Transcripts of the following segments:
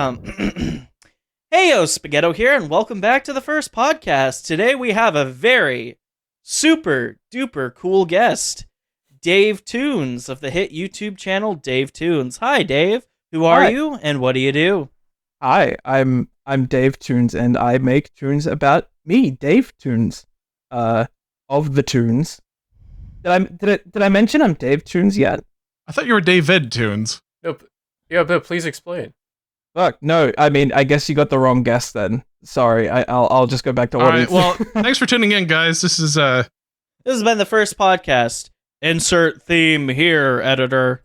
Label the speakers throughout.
Speaker 1: Heyo, Spaghetto here, and welcome back to the first podcast. Today we have a very super duper cool guest, DavidToons of the hit YouTube channel DavidToons. Hi, Dave. Who are you, and what do you do?
Speaker 2: Hi, I'm DavidToons, and I make tunes about me, DavidToons, of the tunes. Did I mention I'm DavidToons yet?
Speaker 3: I thought you were DavidToons.
Speaker 4: Nope. Yeah, but please explain.
Speaker 2: Fuck, no, I mean, I guess you got the wrong guess then. Sorry, I'll just go back to audience.
Speaker 3: All right, well, thanks for tuning in, guys. This has
Speaker 1: been the first podcast. Insert theme here, editor.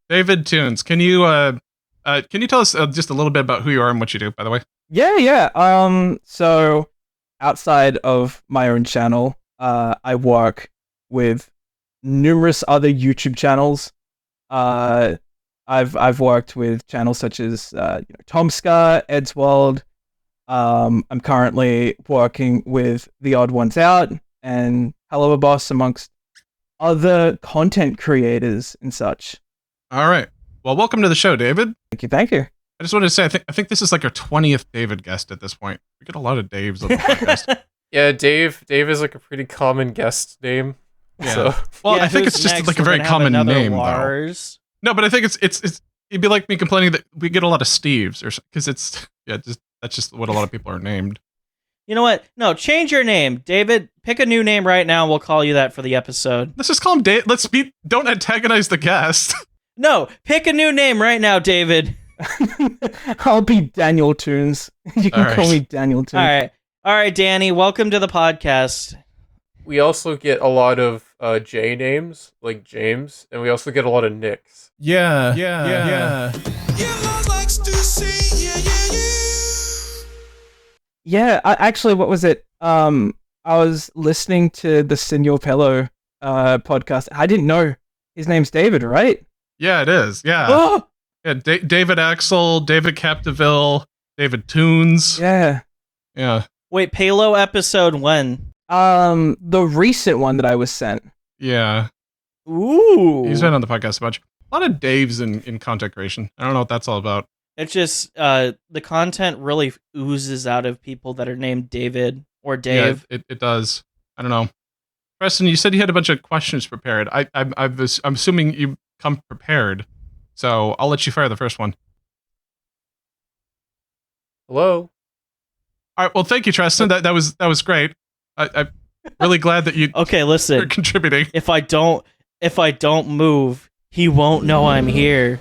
Speaker 3: DavidToons. Can you tell us just a little bit about who you are and what you do, by the way?
Speaker 2: Yeah. So outside of my own channel, I work with numerous other YouTube channels. I've worked with channels such as Tomska, Ed's World. I'm currently working with The Odd Ones Out and Hello Boss, amongst other content creators and such.
Speaker 3: All right. Well, welcome to the show, David.
Speaker 2: Thank you.
Speaker 3: I just wanted to say, I think this is like our 20th David guest at this point. We get a lot of Daves on the podcast.
Speaker 4: Yeah, Dave is like a pretty common guest name.
Speaker 3: Yeah.
Speaker 4: So.
Speaker 3: Well,
Speaker 1: Yeah,
Speaker 3: I think it's just like a very common name,
Speaker 1: Lars.
Speaker 3: though. No, but I think it's it'd be like me complaining that we get a lot of Steves, or because that's just what a lot of people are named.
Speaker 1: You know what? No, change your name, David. Pick a new name right now. We'll call you that for the episode.
Speaker 3: Let's just call him Dave. Don't antagonize the guest.
Speaker 1: No, pick a new name right now, David.
Speaker 2: I'll be Daniel Toons. You can call me Daniel Toons.
Speaker 1: All right, Danny. Welcome to the podcast.
Speaker 4: We also get a lot of J names, like James, and we also get a lot of Nicks.
Speaker 3: Yeah.
Speaker 2: Yeah, actually, what was it? I was listening to the Senor Pello podcast. I didn't know his name's David, right?
Speaker 3: Yeah, it is. Yeah.
Speaker 2: Oh!
Speaker 3: Yeah, David Axel, David Capdeville, DavidToons.
Speaker 2: Yeah.
Speaker 1: Wait, Palo episode when?
Speaker 2: The recent one that I was sent.
Speaker 3: Yeah.
Speaker 1: Ooh.
Speaker 3: He's been on the podcast a bunch. A lot of Daves in content creation. I don't know what that's all about.
Speaker 1: It's just the content really oozes out of people that are named David or Dave.
Speaker 3: Yeah, it does. I don't know. Tresten, you said you had a bunch of questions prepared. I'm assuming you come prepared, so I'll let you fire the first one.
Speaker 4: Hello.
Speaker 3: All right. Well, thank you, Tresten. That was great. I'm really glad that you
Speaker 1: Okay, listen.
Speaker 3: you're contributing.
Speaker 1: If I don't move, he won't know I'm here.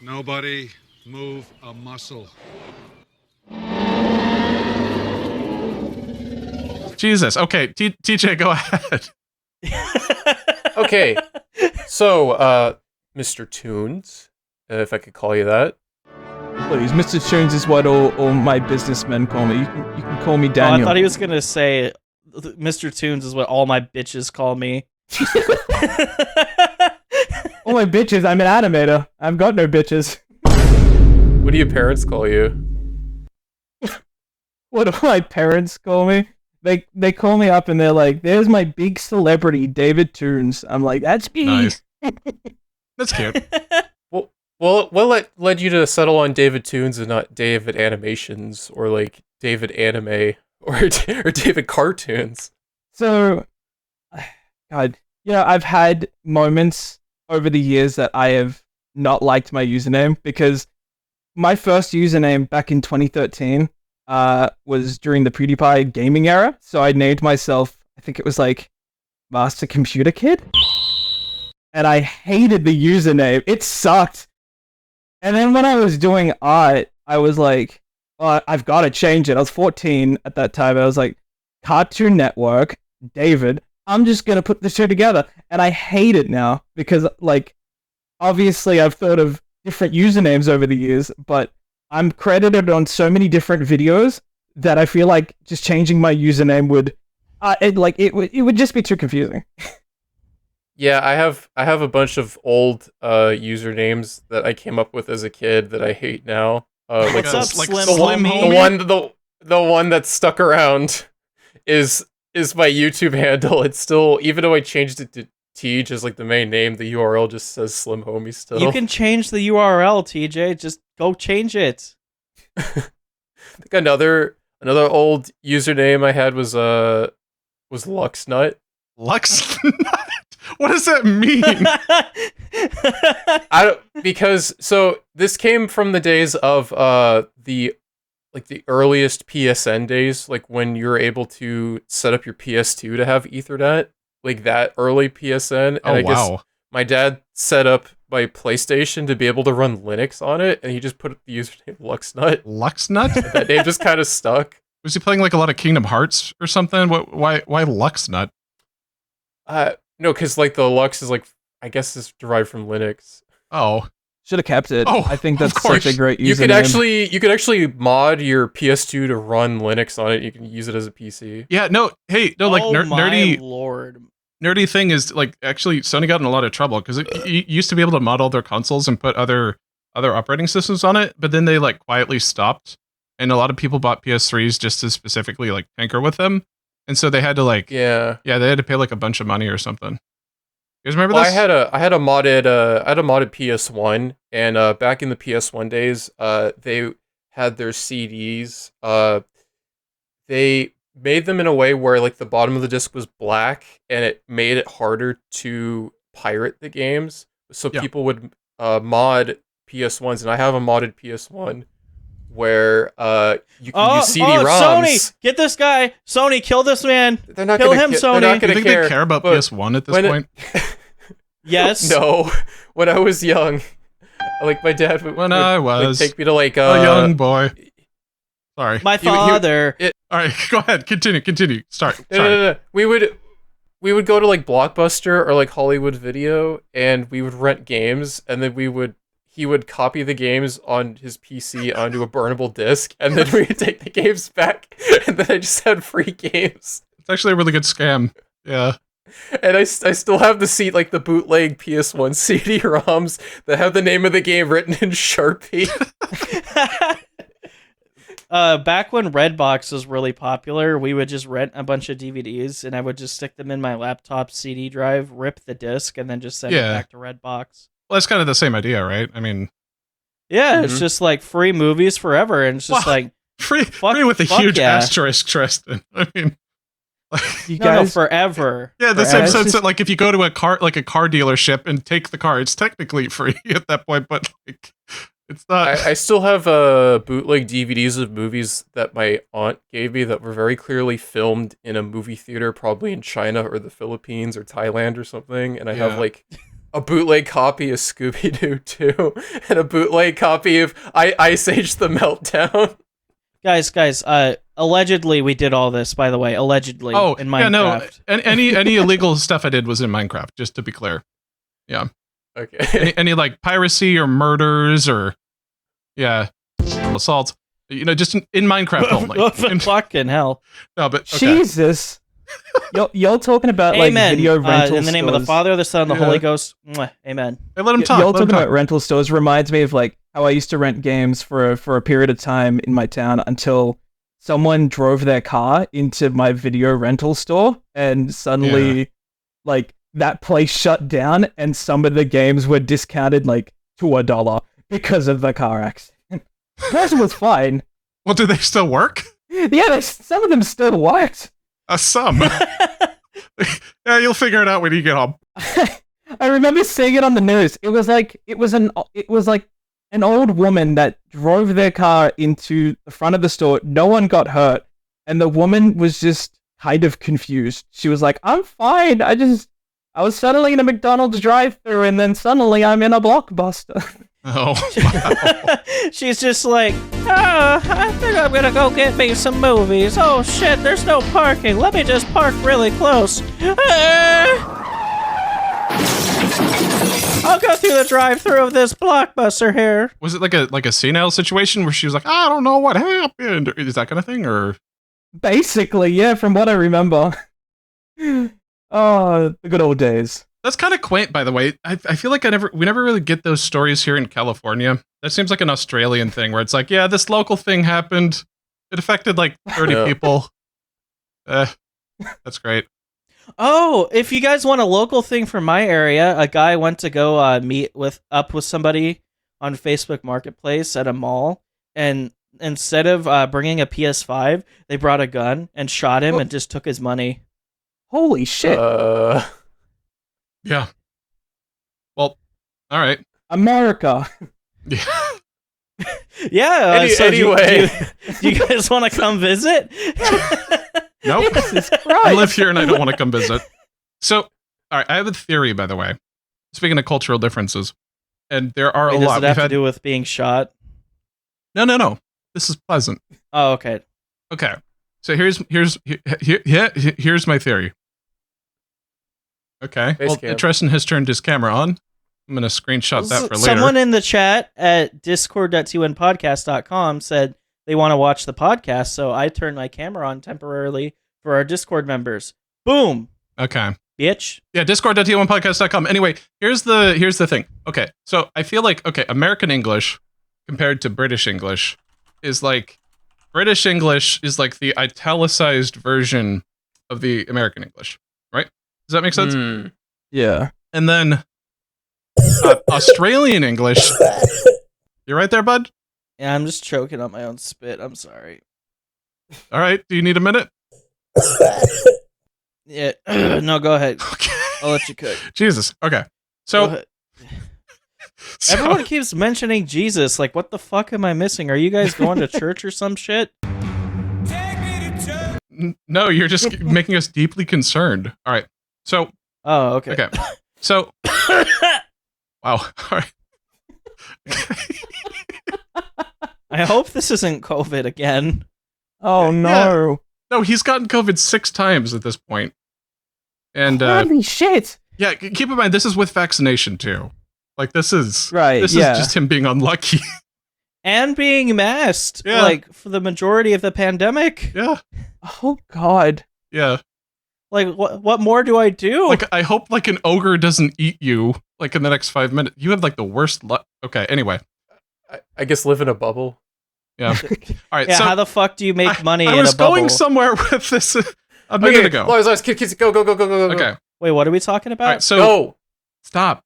Speaker 5: Nobody move a muscle.
Speaker 3: Jesus. Okay, TJ, go ahead.
Speaker 4: Okay. So, Mr. Toons, if I could call you that.
Speaker 2: Please, Mr. Toons is what all my businessmen call me. You can call me Daniel.
Speaker 1: Oh, I thought he was gonna say Mr. Toons is what all my bitches call me.
Speaker 2: All my bitches, I'm an animator. I've got no bitches.
Speaker 4: What do your parents call you?
Speaker 2: What do my parents call me? They call me up and they're like, "There's my big celebrity, DavidToons." I'm like, "That's me."
Speaker 3: Nice. That's cute.
Speaker 4: Well, what led you to settle on DavidToons and not David Animations or like David Anime or David Cartoons?
Speaker 2: So, God, I've had moments over the years that I have not liked my username, because my first username back in 2013 was during the PewDiePie gaming era. So I named myself, I think it was like Master Computer Kid. And I hated the username. It sucked. And then when I was doing art, I was like, oh, I've got to change it. I was 14 at that time. I was like, Cartoon Network, David, I'm just going to put the two together. And I hate it now because, like, obviously I've thought of different usernames over the years, but I'm credited on so many different videos that I feel like just changing my username would, it would just be too confusing.
Speaker 4: Yeah, I have a bunch of old usernames that I came up with as a kid that I hate now.
Speaker 1: What's up,
Speaker 3: like
Speaker 1: Slim
Speaker 3: Slim
Speaker 1: homie?
Speaker 4: the one that stuck around is my YouTube handle. It's still, even though I changed it to Tej as like the main name, the URL just says Slim Homie still.
Speaker 1: You can change the URL, TJ. Just go change it.
Speaker 4: I think another old username I had was Luxnut.
Speaker 3: Lux? What does that mean?
Speaker 4: Because so this came from the days of the earliest PSN days, like when you were able to set up your PS2 to have Ethernet, like that early PSN. And I guess my dad set up my PlayStation to be able to run Linux on it, and he just put the username Luxnut.
Speaker 3: Luxnut?
Speaker 4: That name just kind of stuck.
Speaker 3: Was he playing like a lot of Kingdom Hearts or something? Why Luxnut?
Speaker 4: No, because like the Lux is like, I guess it's derived from Linux.
Speaker 3: Oh.
Speaker 2: Should have kept it.
Speaker 3: Oh,
Speaker 2: I think
Speaker 3: of
Speaker 2: that's
Speaker 3: course.
Speaker 2: such a great username.
Speaker 4: You could actually mod your PS2 to run Linux on it. You can use it as a PC.
Speaker 3: Yeah, no, hey, no, like
Speaker 1: Oh my
Speaker 3: nerdy
Speaker 1: lord.
Speaker 3: nerdy thing is like actually Sony got in a lot of trouble because you used to be able to mod all their consoles and put other operating systems on it, but then they like quietly stopped, and a lot of people bought PS3s just to specifically like tinker with them, and so they had to like they had to pay like a bunch of money or something. You guys remember this?
Speaker 4: I had a modded PS1, and back in the PS1 days, they had their CDs. They made them in a way where like the bottom of the disc was black, and it made it harder to pirate the games. So people would mod PS1s, and I have a modded PS1 where you can use CD-ROMs.
Speaker 1: Sony, get this guy. Sony, kill this man.
Speaker 4: They're not
Speaker 1: Kill
Speaker 4: gonna
Speaker 1: him, Sony.
Speaker 4: They're not
Speaker 3: Do you
Speaker 4: gonna
Speaker 3: think they care about PS1 at this point?
Speaker 1: Yes.
Speaker 4: No. When I was young, like my dad would take me to like
Speaker 3: a young boy. Sorry.
Speaker 1: My father.
Speaker 3: All right, go ahead. Continue. Start.
Speaker 4: No. We would go to like Blockbuster or like Hollywood Video, and we would rent games, and then he would copy the games on his PC onto a burnable disc, and then we would take the games back, and then I just had free games.
Speaker 3: It's actually a really good scam. Yeah.
Speaker 4: And I still have the bootleg PS1 CD-ROMs that have the name of the game written in Sharpie.
Speaker 1: Back when Redbox was really popular, we would just rent a bunch of DVDs, and I would just stick them in my laptop CD drive, rip the disc, and then just send it back to Redbox.
Speaker 3: Well, that's kind of the same idea, right? I mean,
Speaker 1: yeah, it's just like free movies forever, and it's just like
Speaker 3: free with a huge asterisk, Tresten. I mean,
Speaker 1: no, forever.
Speaker 3: Yeah, the same sense that like if you go to a car dealership and take the car, it's technically free at that point, but like it's not.
Speaker 4: I still have bootleg DVDs of movies that my aunt gave me that were very clearly filmed in a movie theater, probably in China or the Philippines or Thailand or something, and I have like a bootleg copy of Scooby-Doo 2 and a bootleg copy of Ice Age: The Meltdown.
Speaker 1: Guys, allegedly we did all this, by the way, allegedly in Minecraft.
Speaker 3: Yeah, no, any illegal stuff I did was in Minecraft, just to be clear. Yeah.
Speaker 4: Okay.
Speaker 3: Any like piracy or murders or assault, just in Minecraft only.
Speaker 1: Fucking hell.
Speaker 3: No, but okay.
Speaker 2: Jesus. Y'all talking about like video rental stores.
Speaker 1: In the name of the Father, the Son, and the Holy Ghost. Mwah, amen.
Speaker 3: Hey, let him talk.
Speaker 2: Y'all talking about rental stores reminds me of like how I used to rent games for a period of time in my town until someone drove their car into my video rental store, and suddenly like that place shut down, and some of the games were discounted like to $1 because of the car accident. The person was fine.
Speaker 3: Well, do they still work?
Speaker 2: Yeah, some of them still worked.
Speaker 3: Some. Yeah, you'll figure it out when you get home.
Speaker 2: I remember seeing it on the news. It was like an old woman that drove their car into the front of the store. No one got hurt, and the woman was just kind of confused. She was like, "I'm fine. I was suddenly in a McDonald's drive-thru, and then suddenly I'm in a Blockbuster."
Speaker 3: Oh, wow.
Speaker 1: She's just like, I think I'm gonna go get me some movies. Oh shit, there's no parking. Let me just park really close. I'll go through the drive-thru of this Blockbuster here.
Speaker 3: Was it like a senile situation where she was like, I don't know what happened? Is that kind of thing, or? Basically,
Speaker 2: yeah, from what I remember. Oh, the good old days.
Speaker 3: That's kind of quaint, by the way. I feel like we never really get those stories here in California. That seems like an Australian thing where it's like, yeah, this local thing happened. It affected like 30 people. That's great.
Speaker 1: Oh, if you guys want a local thing from my area, a guy went to go meet with somebody on Facebook Marketplace at a mall, and instead of bringing a PS5, they brought a gun and shot him and just took his money.
Speaker 2: Holy shit.
Speaker 3: Yeah. Well, all right.
Speaker 2: America.
Speaker 3: Yeah.
Speaker 1: Yeah.
Speaker 4: Anyway.
Speaker 1: Do you guys want to come visit?
Speaker 3: Nope.
Speaker 2: Jesus
Speaker 3: I
Speaker 2: Christ.
Speaker 3: live here and I don't want to come visit. So, all right, I have a theory, by the way. Speaking of cultural differences, and there are
Speaker 1: Wait,
Speaker 3: a
Speaker 1: does
Speaker 3: lot.
Speaker 1: it have to do with being shot?
Speaker 3: No. This is pleasant.
Speaker 1: Oh, okay.
Speaker 3: Okay. So here's my theory. Okay.
Speaker 4: Base cam.
Speaker 3: Tresten has turned his camera on. I'm going to screenshot that for later.
Speaker 1: Someone in the chat at discord.t1podcast.com said they want to watch the podcast, so I turned my camera on temporarily for our Discord members. Boom.
Speaker 3: Okay.
Speaker 1: Bitch.
Speaker 3: Yeah, discord.t1podcast.com. Anyway, here's the thing. Okay. So I feel like, American English compared to British English is like, British English is like the italicized version of the American English, right? Does that make sense?
Speaker 2: Yeah.
Speaker 3: And then Australian English. You right there, bud?
Speaker 1: Yeah, I'm just choking on my own spit. I'm sorry.
Speaker 3: All right. Do you need a minute?
Speaker 1: Yeah. No, go ahead.
Speaker 3: Okay.
Speaker 1: I'll let you cook.
Speaker 3: Jesus. Okay.
Speaker 1: Go
Speaker 3: So,
Speaker 1: ahead. Everyone keeps mentioning Jesus. Like, what the fuck am I missing? Are you guys going to church or some shit?
Speaker 3: no, you're just making us deeply concerned. All right. So,
Speaker 1: Oh, okay.
Speaker 3: okay. So, wow. All right.
Speaker 1: I hope this isn't COVID again.
Speaker 2: Oh no.
Speaker 3: No, he's gotten COVID 6 times at this point. And
Speaker 2: Holy shit.
Speaker 3: yeah, keep in mind this is with vaccination too. Like this is
Speaker 2: Right,
Speaker 3: This
Speaker 2: yeah.
Speaker 3: is just him being unlucky.
Speaker 1: And being masked,
Speaker 3: Yeah.
Speaker 1: like, for the majority of the pandemic.
Speaker 3: Yeah,
Speaker 2: Oh god.
Speaker 3: yeah.
Speaker 1: Like, what more do I do?
Speaker 3: Like I hope like an ogre doesn't eat you like in the next 5 minutes. You have like the worst luck. Okay, anyway.
Speaker 4: I guess live in a bubble.
Speaker 3: Yeah. All right.
Speaker 1: Yeah,
Speaker 3: so
Speaker 1: how the fuck do you make money
Speaker 3: I
Speaker 1: in
Speaker 3: was
Speaker 1: a bubble?
Speaker 3: going somewhere with this a minute ago.
Speaker 4: Lars, kids, go.
Speaker 3: Okay.
Speaker 1: Wait, what are we talking about?
Speaker 3: All right. So
Speaker 4: Go.
Speaker 3: stop.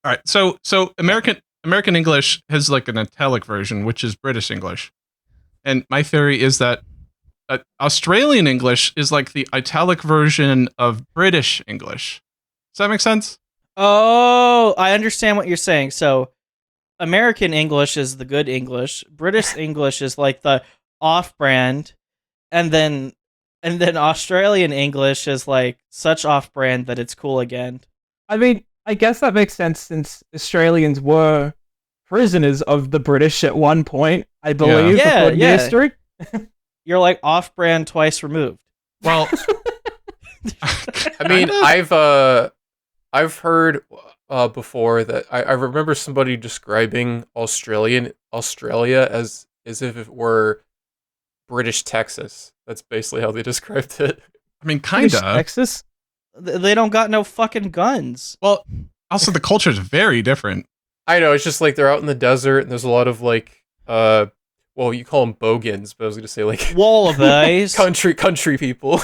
Speaker 3: All right. So American English has like an italic version, which is British English, and my theory is that Australian English is like the italic version of British English. Does that make sense?
Speaker 1: Oh, I understand what you're saying. So, American English is the good English. British English is like the off-brand, and then Australian English is like such off-brand that it's cool again.
Speaker 2: I mean, I guess that makes sense since Australians were prisoners of the British at one point, I believe,
Speaker 1: Yeah,
Speaker 2: according to
Speaker 1: yeah.
Speaker 2: history.
Speaker 1: You're like off-brand twice removed.
Speaker 3: Well,
Speaker 4: I mean, I've heard before that I remember somebody describing Australia as if it were British Texas. That's basically how they described it.
Speaker 3: I mean,
Speaker 2: British
Speaker 3: kinda.
Speaker 2: Texas?
Speaker 1: They don't got no fucking guns.
Speaker 3: Well, also the culture is very different.
Speaker 4: I know, it's just like they're out in the desert and there's a lot of like well, you call them bogans, but I was gonna say like
Speaker 1: Wallabies.
Speaker 4: country people.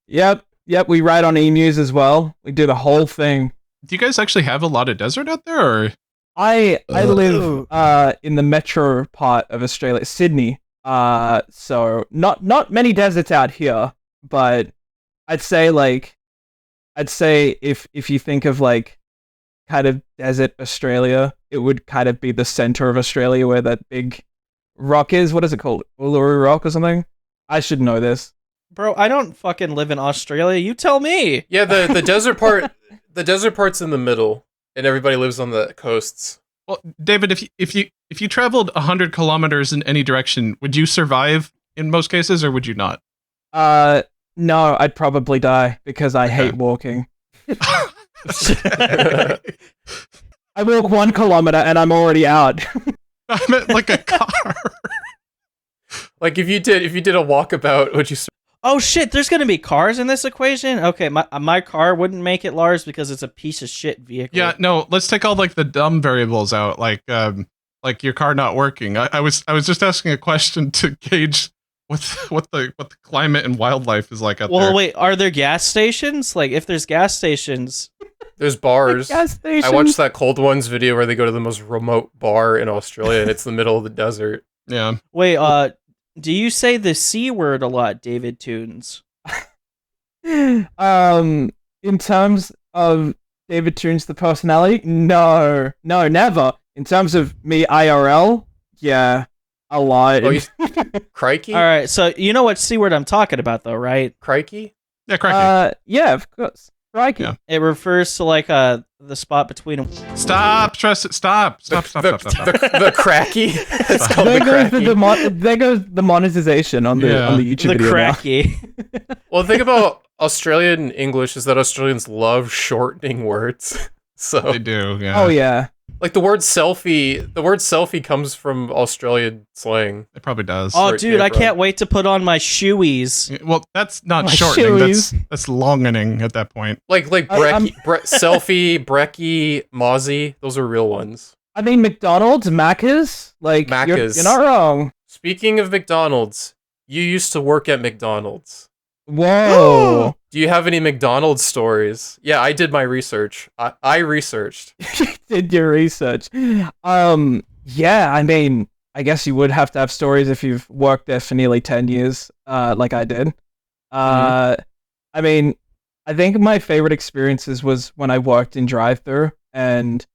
Speaker 2: Yep, we ride on emus as well. We do the whole thing.
Speaker 3: Do you guys actually have a lot of desert out there? Or
Speaker 2: I live in the metro part of Australia, Sydney. So not many deserts out here, but I'd say if you think of like kind of desert Australia, it would kind of be the center of Australia where that big rock is. What is it called? Uluru Rock or something? I should know this.
Speaker 1: Bro, I don't fucking live in Australia. You tell me.
Speaker 4: Yeah, the desert part's in the middle, and everybody lives on the coasts.
Speaker 3: well, David, if you traveled 100 kilometers in any direction, would you survive in most cases, or would you not?
Speaker 2: No, I'd probably die because I hate walking. I walk 1 kilometer and I'm already out.
Speaker 3: I meant like a car.
Speaker 4: Like if you did a walkabout, would you?
Speaker 1: Oh shit, there's gonna be cars in this equation? Okay, my car wouldn't make it, Lars, because it's a piece of shit vehicle.
Speaker 3: Yeah, no, let's take all like the dumb variables out, like your car not working. I was just asking a question to gauge what the climate and wildlife is like out there.
Speaker 1: Well, wait, are there gas stations? Like, if there's gas stations...
Speaker 4: There's bars.
Speaker 2: Gas stations.
Speaker 4: I watched that Cold Ones video where they go to the most remote bar in Australia, and it's the middle of the desert.
Speaker 3: Yeah.
Speaker 1: Wait, do you say the C word a lot, DavidToons?
Speaker 2: In terms of DavidToons, the personality, no, never. In terms of me IRL, yeah, a lot.
Speaker 4: Oh, crikey?
Speaker 1: All right, so you know what C word I'm talking about, though, right?
Speaker 4: Crikey?
Speaker 3: Yeah, crikey.
Speaker 2: Yeah, of course. Crikey.
Speaker 3: Yeah.
Speaker 1: It refers to like the spot between them.
Speaker 3: Stop, Tresten, stop.
Speaker 4: The cracky? It's called
Speaker 2: There
Speaker 4: the
Speaker 2: goes
Speaker 4: cracky.
Speaker 2: there goes the monetization on the YouTube
Speaker 1: The
Speaker 2: video
Speaker 1: cracky.
Speaker 4: Well, the thing about Australian English is that Australians love shortening words. So,
Speaker 3: They do, yeah.
Speaker 2: now. Oh yeah.
Speaker 4: like the word selfie comes from Australian slang.
Speaker 3: It probably does.
Speaker 1: Oh,
Speaker 4: Where it
Speaker 1: dude, I
Speaker 4: came
Speaker 1: can't wait to put on my shoeies.
Speaker 3: Well, that's not
Speaker 2: My
Speaker 3: shortening.
Speaker 2: shoeies.
Speaker 3: That's longening at that point.
Speaker 4: Like
Speaker 2: I'm-
Speaker 4: selfie, brekkie, mozzie, those are real ones.
Speaker 2: I mean, McDonald's, Macca's, like
Speaker 4: Macca's.
Speaker 2: You're not wrong.
Speaker 4: Speaking of McDonald's, you used to work at McDonald's.
Speaker 2: Whoa.
Speaker 4: Do you have any McDonald's stories? Yeah, I did my research. I researched.
Speaker 2: You did your research. Yeah, I mean, I guess you would have to have stories if you've worked there for nearly 10 years, like I did. I mean, I think my favorite experiences was when I worked in drive-thru, and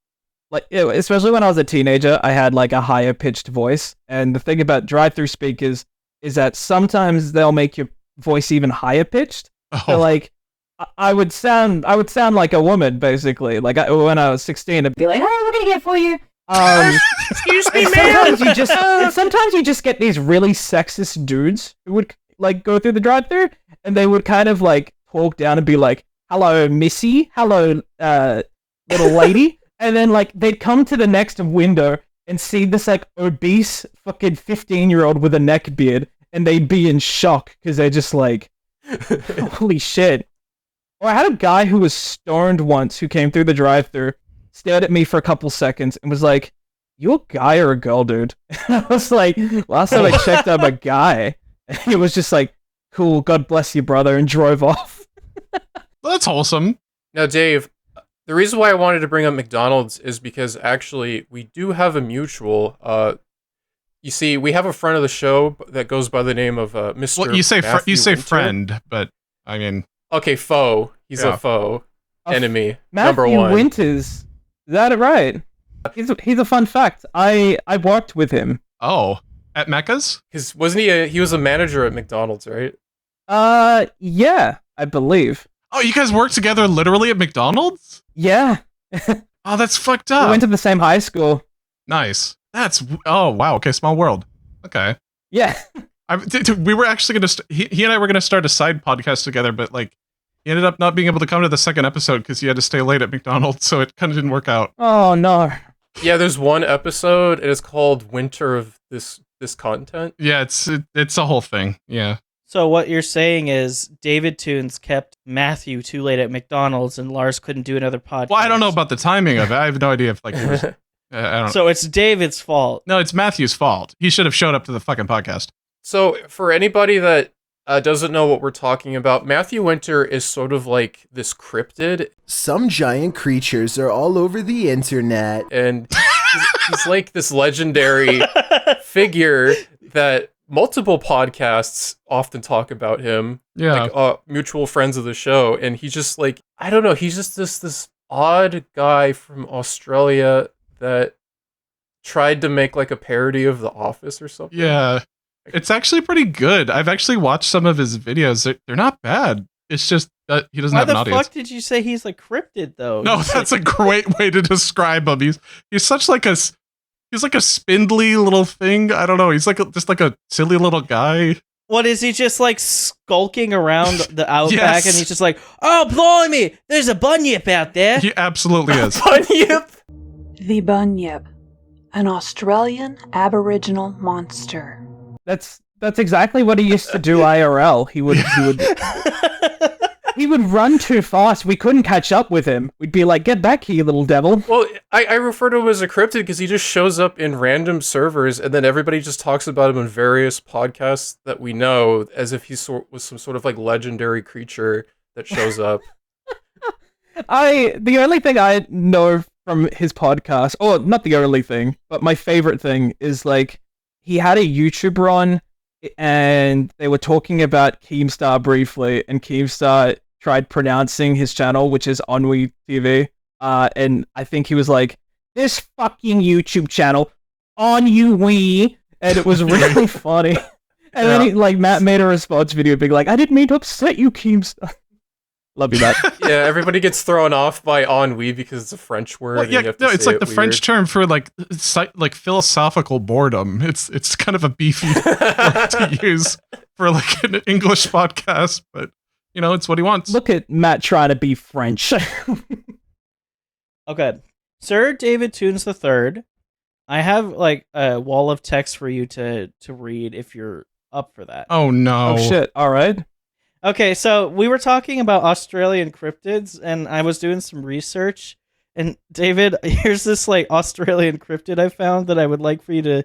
Speaker 2: like, especially when I was a teenager, I had like a higher pitched voice. And the thing about drive-thru speakers is that sometimes they'll make your voice even higher pitched.
Speaker 3: Oh,
Speaker 2: So like, I would sound like a woman basically. Like when I was 16, I'd be like, "Hey, what can I get for you?"
Speaker 4: Excuse me,
Speaker 2: and sometimes you just get these really sexist dudes who would like go through the drive-thru, and they would kind of like talk down and be like, "Hello, Missy. Hello, little lady." And then like they'd come to the next window and see this like obese fucking 15-year-old with a neck beard, and they'd be in shock because they're just like, holy shit. Or I had a guy who was stoned once who came through the drive-thru, stared at me for a couple seconds, and was like, "You a guy or a girl, dude?" And I was like, last time I checked, I'm a guy. And he was just like, "Cool, God bless you, brother," and drove off.
Speaker 3: that's wholesome.
Speaker 4: Now, Dave, the reason why I wanted to bring up McDonald's is because actually we do have a mutual. You see, we have a friend of the show that goes by the name of Mr.
Speaker 3: Well, you say
Speaker 4: Matthew Winter.
Speaker 3: friend, but I mean,
Speaker 4: Okay, foe. He's
Speaker 3: Yeah.
Speaker 4: a foe. Enemy.
Speaker 2: Matthew
Speaker 4: number one.
Speaker 2: Winters. Is that right? He's a fun fact. I worked with him.
Speaker 3: oh, at Mecca's?
Speaker 4: Because wasn't he was a manager at McDonald's, right?
Speaker 2: Yeah, I believe.
Speaker 3: Oh, you guys work together literally at McDonald's?
Speaker 2: Yeah.
Speaker 3: Oh, that's fucked
Speaker 2: We
Speaker 3: up.
Speaker 2: went to the same high school.
Speaker 3: Nice. Oh, wow. Okay, small world. Okay.
Speaker 2: Yeah.
Speaker 3: We were actually going to, he and I were going to start a side podcast together, but like, he ended up not being able to come to the second episode because he had to stay late at McDonald's, so it kind of didn't work out.
Speaker 2: Oh no.
Speaker 4: Yeah, there's one episode, and it's called Winter of this content.
Speaker 3: Yeah, it's a whole thing. Yeah.
Speaker 1: So what you're saying is DavidToons kept Matthew too late at McDonald's, and Lars couldn't do another podcast.
Speaker 3: Well, I don't know about the timing of it. I have no idea if like it was, I don't.
Speaker 1: So it's David's fault.
Speaker 3: No, it's Matthew's fault. He should have showed up to the fucking podcast.
Speaker 4: So, for anybody that doesn't know what we're talking about, Matthew Winter is sort of like this cryptid,
Speaker 6: Some giant creatures are all over the internet.
Speaker 4: and he's like this legendary figure that multiple podcasts often talk about him.
Speaker 3: Yeah.
Speaker 4: Like mutual friends of the show, and he's just like, I don't know, he's just this odd guy from Australia that tried to make like a parody of The Office or something.
Speaker 3: Yeah. It's actually pretty good. I've actually watched some of his videos. They're not bad. It's just that he doesn't
Speaker 1: Why
Speaker 3: have an
Speaker 1: the
Speaker 3: audience.
Speaker 1: fuck did you say he's a cryptid, though?
Speaker 3: No,
Speaker 1: He's
Speaker 3: that's
Speaker 1: like-
Speaker 3: a great way to describe him. He's such like he's like a spindly little thing. I don't know. He's like just like a silly little guy.
Speaker 1: What is he just like skulking around the outback,
Speaker 3: Yes.
Speaker 1: and he's just like, "Oh, blimey, there's a bunyip out there."
Speaker 3: He absolutely is.
Speaker 4: Bunyip!
Speaker 7: The Bunyip, an Australian Aboriginal monster.
Speaker 2: That's That's exactly what he used to do IRL. He would run too fast. We couldn't catch up with him. We'd be like, "Get back here, you little devil."
Speaker 4: Well, I refer to him as a cryptid because he just shows up in random servers, and then everybody just talks about him in various podcasts that we know, as if he was some sort of like legendary creature that shows up.
Speaker 2: The only thing I know from his podcast, or not the only thing, but my favorite thing is like he had a YouTuber on, and they were talking about Keemstar briefly, and Keemstar tried pronouncing his channel, which is Ennui TV, and I think he was like, "This fucking YouTube channel, Ennui," and it was really funny. And then Matt made a response video being like, "I didn't mean to upset you, Keemstar." Love you, Matt.
Speaker 4: Yeah, everybody gets thrown off by ennui because it's a French word.
Speaker 3: Well, yeah, no, it's like the French term for like philosophical boredom. It's kind of a beefy word to use for like an English podcast, but it's what he wants.
Speaker 2: Look at Matt trying to be French.
Speaker 1: Okay, Sir DavidToons III, I have like a wall of text for you to read if you're up for that.
Speaker 3: Oh no!
Speaker 2: Oh shit! All right.
Speaker 1: Okay, so we were talking about Australian cryptids, and I was doing some research. And David, here's this like Australian cryptid I found that I would like for you to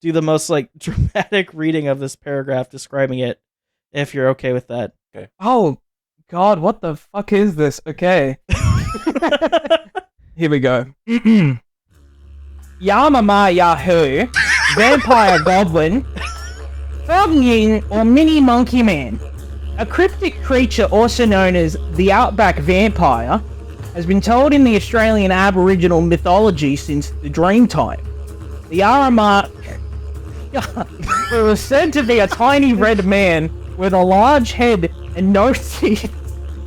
Speaker 1: do the most like dramatic reading of this paragraph describing it, if you're okay with that.
Speaker 4: Okay.
Speaker 2: Oh God, what the fuck is this? Okay. Here we go. Yamama Yahoo, vampire goblin, frog mutant, or mini monkey man. A cryptic creature also known as the Outback Vampire has been told in the Australian Aboriginal mythology since the Dreamtime. The Aramak was said to be a tiny red man with a large head and no teeth,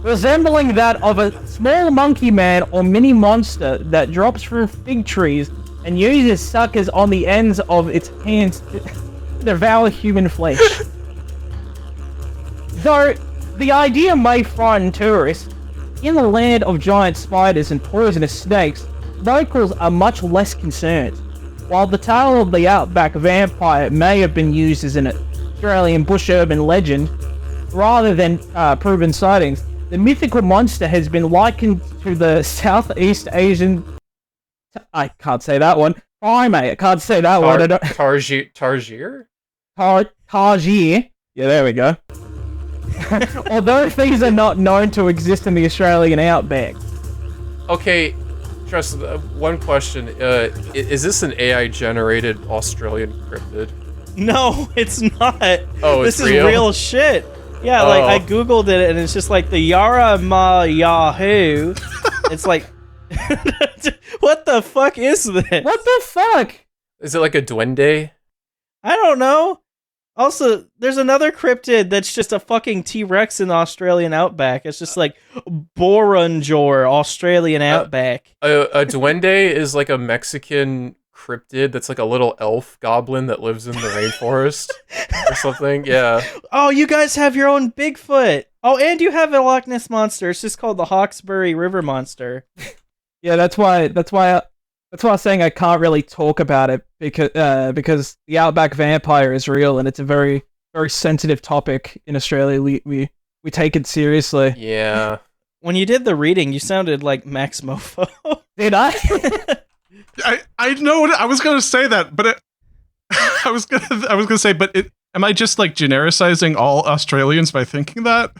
Speaker 2: resembling that of a small monkey man or mini monster that drops from fig trees and uses suckers on the ends of its hands to devour human flesh. Though the idea may frighten tourists, in the land of giant spiders and poisonous snakes, locals are much less concerned. While the tale of the Outback Vampire may have been used as an Australian bush urban legend, rather than proven sightings, the mythical monster has been likened to the Southeast Asian... I can't say that one. Primate, I can't say that one.
Speaker 4: Targier?
Speaker 2: Targier. Yeah, there we go. Although these are not known to exist in the Australian outback.
Speaker 4: Okay, Tresten, one question. Is this an AI-generated Australian cryptid?
Speaker 1: No, it's not.
Speaker 4: Oh,
Speaker 1: this
Speaker 4: it's
Speaker 1: is real shit. Yeah, like I googled it, and it's just like the Yarama Yahoo. It's like, what the fuck is this?
Speaker 2: What the fuck?
Speaker 4: Is it like a duende?
Speaker 1: I don't know. Also, there's another cryptid that's just a fucking T-Rex in the Australian outback. It's just like Boronjor, Australian outback.
Speaker 4: A duende is like a Mexican cryptid that's like a little elf goblin that lives in the rainforest or something. Yeah.
Speaker 1: Oh, you guys have your own Bigfoot. Oh, and you have a Loch Ness monster. It's just called the Hawkesbury River Monster.
Speaker 2: Yeah, that's why I was saying I can't really talk about it because the Outback Vampire is real and it's a very, very sensitive topic in Australia. We take it seriously.
Speaker 4: Yeah.
Speaker 1: When you did the reading, you sounded like Max Mofo.
Speaker 2: Did I?
Speaker 3: I know what I was gonna say that, but I was gonna say, but am I just like genericizing all Australians by thinking that?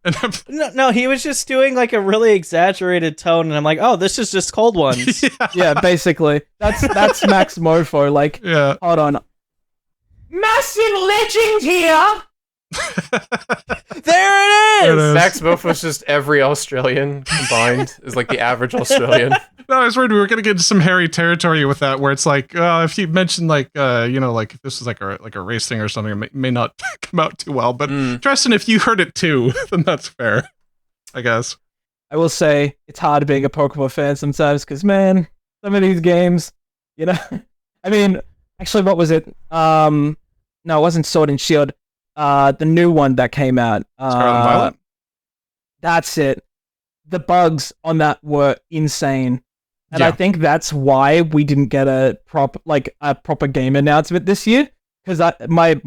Speaker 3: And
Speaker 1: No, he was just doing like a really exaggerated tone, and I'm like, oh, this is just cold ones.
Speaker 2: Yeah, basically. That's Max Mofo. Like,
Speaker 3: yeah.
Speaker 2: Hold on. Massive legend here.
Speaker 1: There it is.
Speaker 4: Max Mofo's just every Australian combined is like the average Australian.
Speaker 3: No, I was worried we were gonna get into some hairy territory with that, where it's like, if you mentioned like, like if this was like a race thing or something, it may not come out too well. But Tresten, if you heard it too, then that's fair, I guess.
Speaker 2: I will say it's hard being a Pokemon fan sometimes because, man, some of these games, I mean, actually, what was it? No, it wasn't Sword and Shield. The new one that came out.
Speaker 3: Scarlet and Violet?
Speaker 2: That's it. The bugs on that were insane. And
Speaker 3: Yeah.
Speaker 2: I think that's why we didn't get a proper game announcement this year. Because my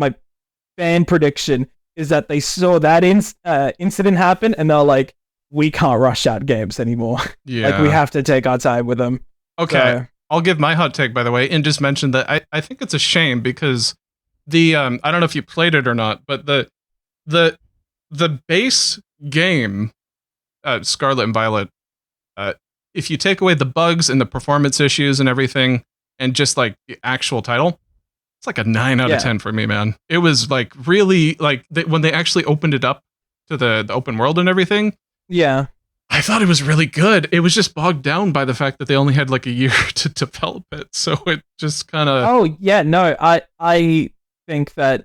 Speaker 2: fan prediction is that they saw that incident happen and they're like, we can't rush out games anymore.
Speaker 3: Yeah.
Speaker 2: Like, we have to take our time with them.
Speaker 3: Okay.
Speaker 2: So,
Speaker 3: I'll give my hot take, by the way, and just mention that I think it's a shame because I don't know if you played it or not, but the base game, Scarlet and Violet, if you take away the bugs and the performance issues and everything, and just like the actual title, it's like a 9 out of 10 for me, man. It was like really like when they actually opened it up to the open world and everything.
Speaker 2: Yeah.
Speaker 3: I thought it was really good. It was just bogged down by the fact that they only had like a year to develop it. So it just kind of...
Speaker 2: Oh, yeah, no, I think that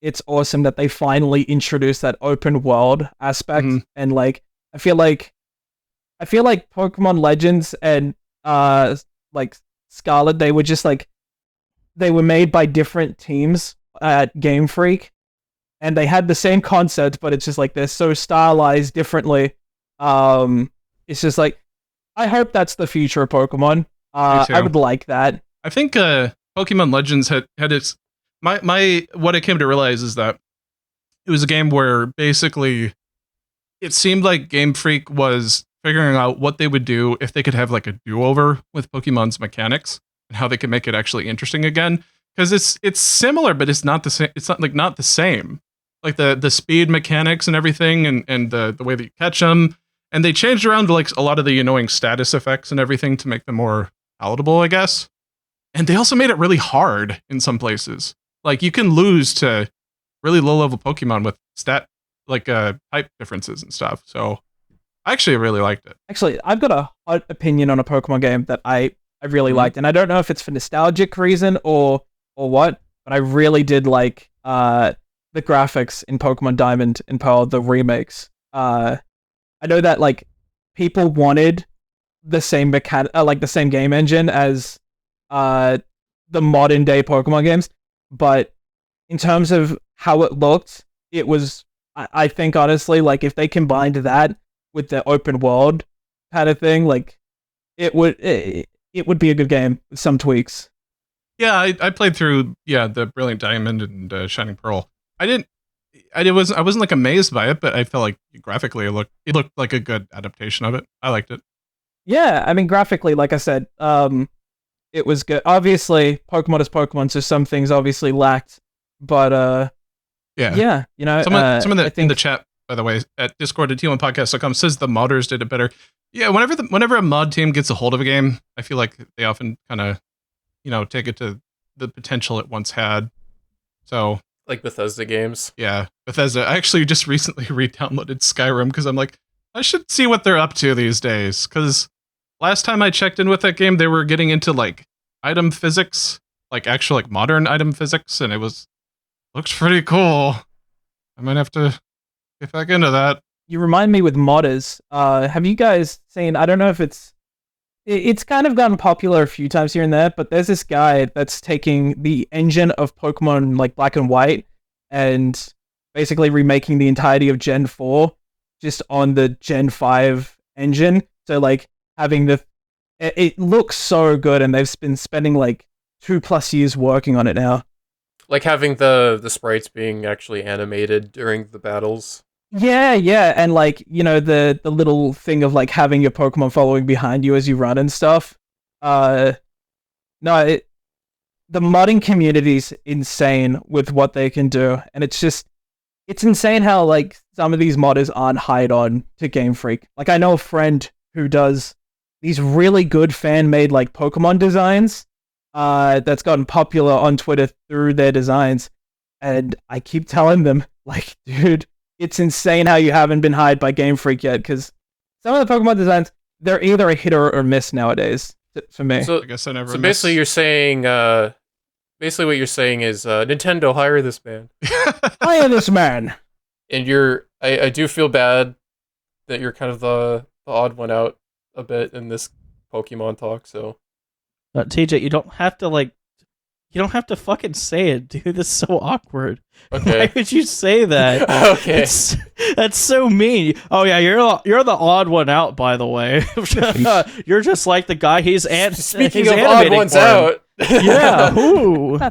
Speaker 2: it's awesome that they finally introduced that open world aspect. And like, I feel like Pokemon Legends and like Scarlet, they were just like, they were made by different teams at Game Freak, and they had the same concept, but it's just like they're so stylized differently. It's just like, I hope that's the future of Pokemon. I would like that.
Speaker 3: I think Pokemon Legends had its my what I came to realize is that it was a game where basically it seemed like Game Freak was figuring out what they would do if they could have like a do-over with Pokemon's mechanics and how they could make it actually interesting again. Because it's similar, but it's not the same. It's not the same. Like the speed mechanics and everything, and the way that you catch them. And they changed around like a lot of the annoying status effects and everything to make them more palatable, I guess. And they also made it really hard in some places. Like you can lose to really low level Pokemon with type differences and stuff. So I actually really liked it.
Speaker 2: Actually, I've got a hot opinion on a Pokemon game that I really liked, and I don't know if it's for nostalgic reason or what, but I really did like the graphics in Pokemon Diamond and Pearl, the remakes. I know that like people wanted the same the same game engine as the modern day Pokemon games, but in terms of how it looked, it was I think honestly, like if they combined that with the open world kind of thing, like it would be a good game with some tweaks.
Speaker 3: Yeah, I played through the Brilliant Diamond and Shining Pearl. I wasn't like amazed by it, but I felt like graphically it looked like a good adaptation of it. I liked it.
Speaker 2: Yeah, I mean graphically, like I said, it was good. Obviously, Pokemon is Pokemon, so some things obviously lacked, but yeah, you know,
Speaker 3: someone in the chat, by the way, at discord@t1podcast.com says the modders did it better. Yeah, whenever a mod team gets a hold of a game, I feel like they often kind of, take it to the potential it once had. So,
Speaker 4: like Bethesda games.
Speaker 3: Yeah, Bethesda. I actually just recently re-downloaded Skyrim because I'm like, I should see what they're up to these days. Because last time I checked in with that game, they were getting into like item physics, like actual like modern item physics, and looks pretty cool. I might have to get back into that.
Speaker 2: You remind me with modders. Have you guys seen? I don't know if it's kind of gotten popular a few times here and there, but there's this guy that's taking the engine of Pokemon like Black and White and basically remaking the entirety of Gen 4 just on the Gen 5 engine. So like having it looks so good, and they've been spending like 2+ years working on it now.
Speaker 4: Like having the sprites being actually animated during the battles.
Speaker 2: Yeah, and like, the little thing of like having your Pokemon following behind you as you run and stuff. The modding community's insane with what they can do, and it's insane how like some of these modders aren't hired on to Game Freak. Like I know a friend who does these really good fan-made like Pokemon designs that's gotten popular on Twitter through their designs, and I keep telling them like, dude, it's insane how you haven't been hired by Game Freak yet, because some of the Pokemon designs, they're either a hit or miss nowadays, for me.
Speaker 3: So, I guess I never
Speaker 4: so basically you're saying, what you're saying is, Nintendo, hire this man.
Speaker 2: Hire this man!
Speaker 4: And I do feel bad that you're kind of the odd one out a bit in this Pokemon talk, so.
Speaker 1: TJ, you don't have to fucking say it, dude. That's so awkward.
Speaker 4: Okay.
Speaker 1: Why would you say that?
Speaker 4: Okay.
Speaker 1: That's so mean. Oh yeah, you're the odd one out, by the way. You're just like the guy he's
Speaker 4: Speaking of odd ones out,
Speaker 1: Yeah. Ooh.
Speaker 4: I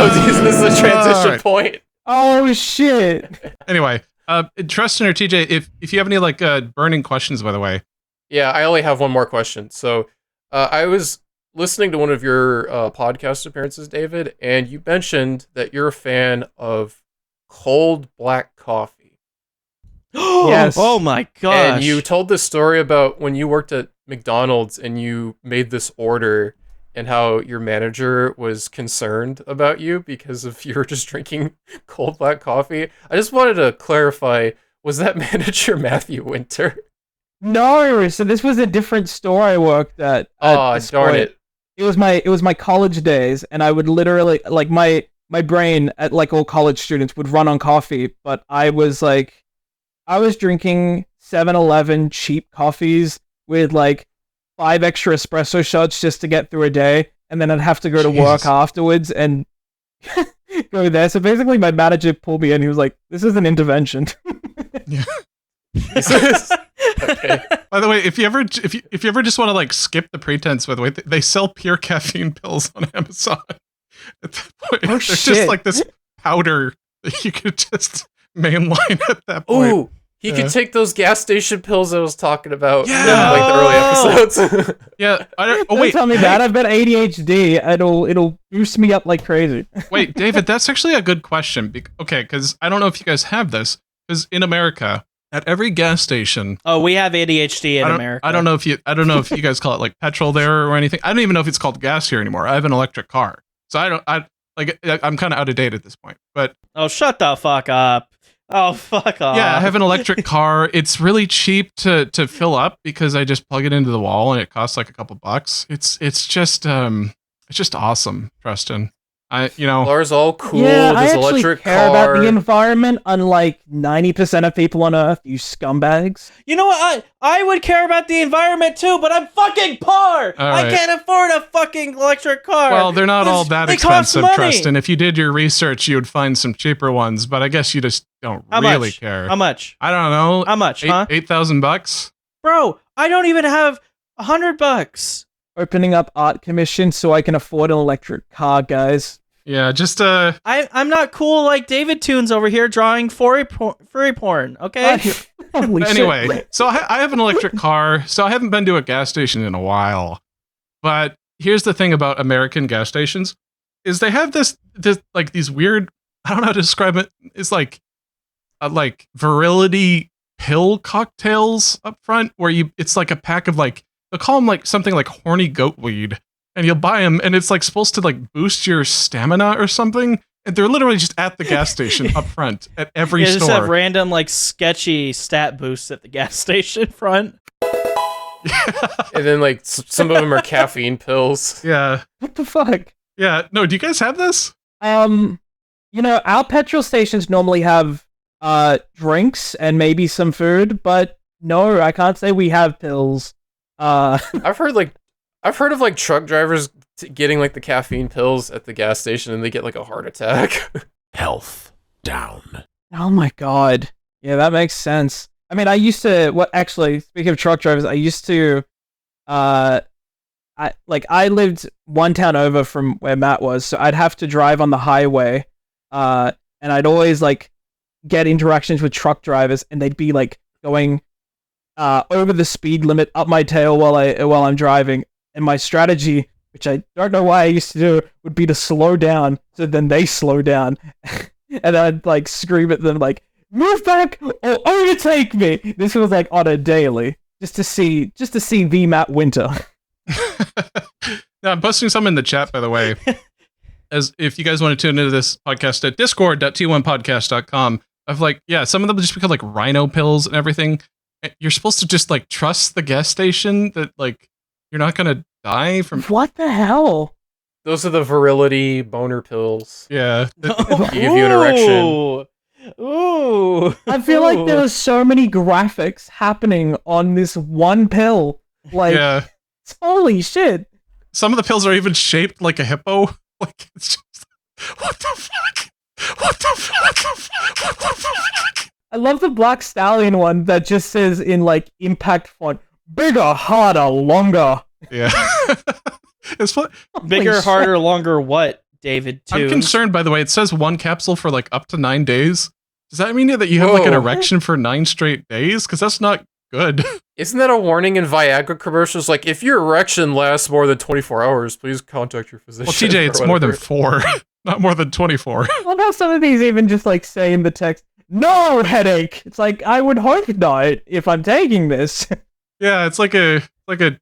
Speaker 4: was using this as a transition point.
Speaker 2: Oh shit!
Speaker 3: Anyway, Tresten or TJ, if you have any like burning questions, by the way.
Speaker 4: Yeah, I only have one more question. So, I was listening to one of your podcast appearances, David, and you mentioned that you're a fan of cold black coffee.
Speaker 2: Yes.
Speaker 1: Oh my gosh.
Speaker 4: And you told this story about when you worked at McDonald's and you made this order and how your manager was concerned about you because of you were just drinking cold black coffee. I just wanted to clarify, was that manager Matthew Winter?
Speaker 2: No, so this was a different store I worked at.
Speaker 4: Oh,
Speaker 2: this
Speaker 4: darn
Speaker 2: point.
Speaker 4: it.
Speaker 2: It was my college days, and I would literally like my brain at like all college students would run on coffee, but I was drinking 7-Eleven cheap coffees with like 5 extra espresso shots just to get through a day, and then I'd have to go to work afterwards and go there. So basically, my manager pulled me in. He was like, "This is an intervention."
Speaker 3: Yeah.
Speaker 4: Okay.
Speaker 3: By the way, if you ever just want to like skip the pretense, by the way, they sell pure caffeine pills on Amazon. At that point,
Speaker 2: Oh,
Speaker 3: there's
Speaker 2: shit.
Speaker 3: just like this powder that you could just mainline at that point.
Speaker 4: Ooh, he could take those gas station pills I was talking about in
Speaker 3: Yeah.
Speaker 4: like the early episodes.
Speaker 3: Yeah. Oh
Speaker 2: Don't
Speaker 3: wait.
Speaker 2: tell me that. I've got ADHD. It'll boost me up like crazy.
Speaker 3: Wait, David, that's actually a good question. Okay, because I don't know if you guys have this. Because in America, at every gas station,
Speaker 1: Oh, we have ADHD in
Speaker 3: I don't,
Speaker 1: America.
Speaker 3: I don't know if you guys call it like petrol there or anything. I don't even know if it's called gas here anymore. I have an electric car, so I'm kind of out of date at this point. But
Speaker 1: Oh, shut the fuck up. Oh, fuck off.
Speaker 3: yeah, I have an electric car. It's really cheap to fill up because I just plug it into the wall and it costs like a couple bucks. It's just awesome, Tresten.
Speaker 4: Lars all cool
Speaker 2: Yeah,
Speaker 4: with
Speaker 2: I
Speaker 4: his
Speaker 2: actually
Speaker 4: electric
Speaker 2: care
Speaker 4: car.
Speaker 2: about the environment, unlike 90% of people on Earth, you scumbags.
Speaker 1: You know what? I would care about the environment too, but I'm fucking poor.
Speaker 3: All
Speaker 1: I
Speaker 3: right.
Speaker 1: can't afford a fucking electric car.
Speaker 3: Well, they're not all that
Speaker 1: They cost
Speaker 3: expensive,
Speaker 1: money.
Speaker 3: Tresten. If you did your research, you would find some cheaper ones. But I guess you just don't
Speaker 1: How
Speaker 3: really
Speaker 1: much?
Speaker 3: care.
Speaker 1: How much?
Speaker 3: I don't know.
Speaker 1: How much, huh?
Speaker 3: $8,000.
Speaker 1: Bro, I don't even have $100.
Speaker 2: Opening up art commission so I can afford an electric car, guys.
Speaker 3: Yeah, just
Speaker 1: I'm not cool like DavidToons over here drawing furry porn, okay?
Speaker 2: Holy
Speaker 3: anyway.
Speaker 2: shit.
Speaker 3: So I have an electric car. So I haven't been to a gas station in a while. But here's the thing about American gas stations: is they have this like these weird. I don't know how to describe it. It's like virility pill cocktails up front, where it's like a pack of like they'll call them like something like horny goat weed. And you'll buy them, and it's like supposed to like boost your stamina or something. And they're literally just at the gas station up front at every
Speaker 1: You just
Speaker 3: store.
Speaker 1: have random like sketchy stat boosts at the gas station front.
Speaker 4: And then like some of them are caffeine pills.
Speaker 3: Yeah,
Speaker 2: What the fuck?
Speaker 3: yeah. No, do you guys have this?
Speaker 2: Our petrol stations normally have drinks and maybe some food, but no, I can't say we have pills.
Speaker 4: I've heard of like truck drivers getting like the caffeine pills at the gas station and they get like a heart attack.
Speaker 6: Health down.
Speaker 2: Oh my god. Yeah, that makes sense. I mean, I used to, speaking of truck drivers, I used to, I lived one town over from where Matt was, so I'd have to drive on the highway, and I'd always, like, get interactions with truck drivers, and they'd be, like, going, over the speed limit up my tail while I'm driving, and my strategy, which I don't know why I used to do, would be to slow down, so then they slow down, and then I'd, like, scream at them, like, move back or overtake me. This was like on a daily, just to see the Matt Winter.
Speaker 3: Now, I'm posting some in the chat, by the way. As if you guys want to tune into this podcast at discord.t1podcast.com, of like, yeah, some of them just become like rhino pills and everything. You're supposed to just like trust the gas station that like you're not gonna die from.
Speaker 2: What the hell?
Speaker 4: Those are the virility boner pills.
Speaker 3: Yeah.
Speaker 4: Give you an erection.
Speaker 1: Ooh.
Speaker 2: I feel like there are so many graphics happening on this one pill. Like,
Speaker 3: Yeah.
Speaker 2: holy shit.
Speaker 3: Some of the pills are even shaped like a hippo. Like it's just what the fuck? What the fuck? What the fuck?
Speaker 2: I love the Black Stallion one that just says in like impact font, bigger, harder, longer.
Speaker 3: Yeah.
Speaker 1: Bigger, harder, longer. What, David?
Speaker 3: I'm concerned. By the way, it says one capsule for like up to 9 days. Does that mean that you have like an erection for 9 straight days? Because that's not good.
Speaker 4: Isn't that a warning in Viagra commercials? Like, if your erection lasts more than 24 hours, please contact your physician.
Speaker 3: Well, TJ, it's more than 4, not more than 24.
Speaker 2: I love how some of these even just like say in the text, "No headache." It's like, I would hope not if I'm taking this.
Speaker 3: Yeah, it's like a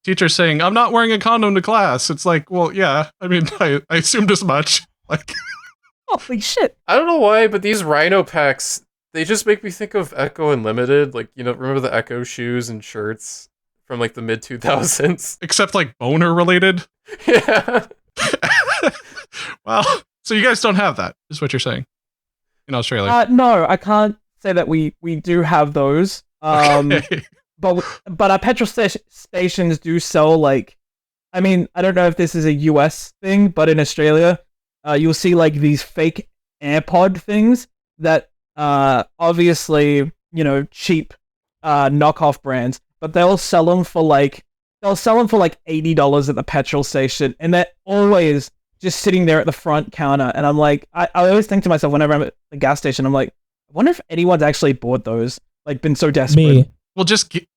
Speaker 3: teacher saying, "I'm not wearing a condom to class." It's like, well, yeah. I mean, I assumed as much. Like,
Speaker 2: Holy shit.
Speaker 4: I don't know why, but these Rhino packs, they just make me think of Echo Unlimited. Like, remember the Echo shoes and shirts from like the mid 2000s?
Speaker 3: except like boner related.
Speaker 4: Yeah.
Speaker 3: Well, so you guys don't have that, is what you're saying, in Australia?
Speaker 2: No, I can't say that we do have those.
Speaker 3: Okay.
Speaker 2: But our petrol stations do sell, like, I mean, I don't know if this is a US thing, but in Australia, you'll see like these fake AirPod things that obviously, cheap knockoff brands, but they'll sell them for like $80 at the petrol station, and they're always just sitting there at the front counter. And I'm like, I always think to myself whenever I'm at the gas station, I'm like, I wonder if anyone's actually bought those, like been so desperate.
Speaker 7: Me.
Speaker 3: Well,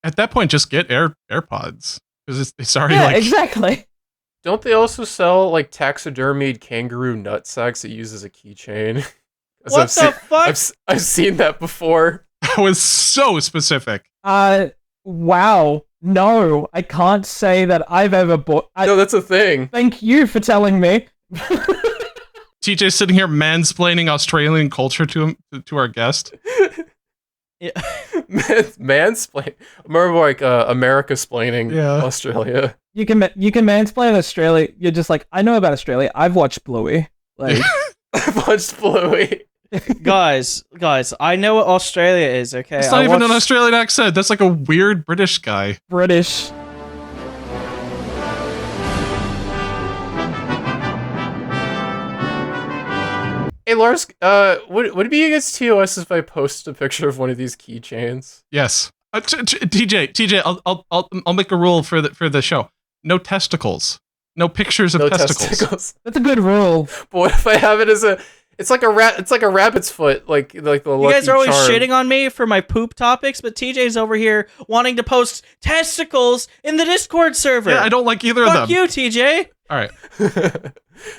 Speaker 3: at that point, just get AirPods, because it's already
Speaker 2: Yeah,
Speaker 3: like
Speaker 2: exactly.
Speaker 4: Don't they also sell like taxidermied kangaroo nut sacks that use as a keychain? 'Cause
Speaker 1: What the fuck?
Speaker 4: I've seen that before.
Speaker 3: that was so specific.
Speaker 2: Wow. No, I can't say that I've ever bought.
Speaker 4: No, that's a thing.
Speaker 2: Thank you for telling me.
Speaker 3: TJ's sitting here mansplaining Australian culture to our guest.
Speaker 1: Yeah.
Speaker 4: Mansplain. More like America-splaining Australia.
Speaker 2: You can mansplain Australia. You're just like, I know about Australia. I've watched Bluey. Like,
Speaker 4: I've watched Bluey.
Speaker 1: guys, I know what Australia is, okay?
Speaker 3: It's not even an Australian accent. That's like a weird British guy.
Speaker 2: British.
Speaker 4: Hey Lars, would it be against TOS if I posted a picture of one of these keychains?
Speaker 3: Yes. TJ, I'll make a rule for the show. No testicles. No pictures of testicles.
Speaker 2: That's a good rule.
Speaker 4: But what if I have it as it's like a rabbit's foot, like the Lucky
Speaker 1: You guys are always
Speaker 4: Charm.
Speaker 1: shitting on me for my poop topics, but TJ's over here wanting to post testicles in the Discord server.
Speaker 3: Yeah, I don't like either
Speaker 1: Fuck
Speaker 3: of them.
Speaker 1: you, TJ.
Speaker 3: All right.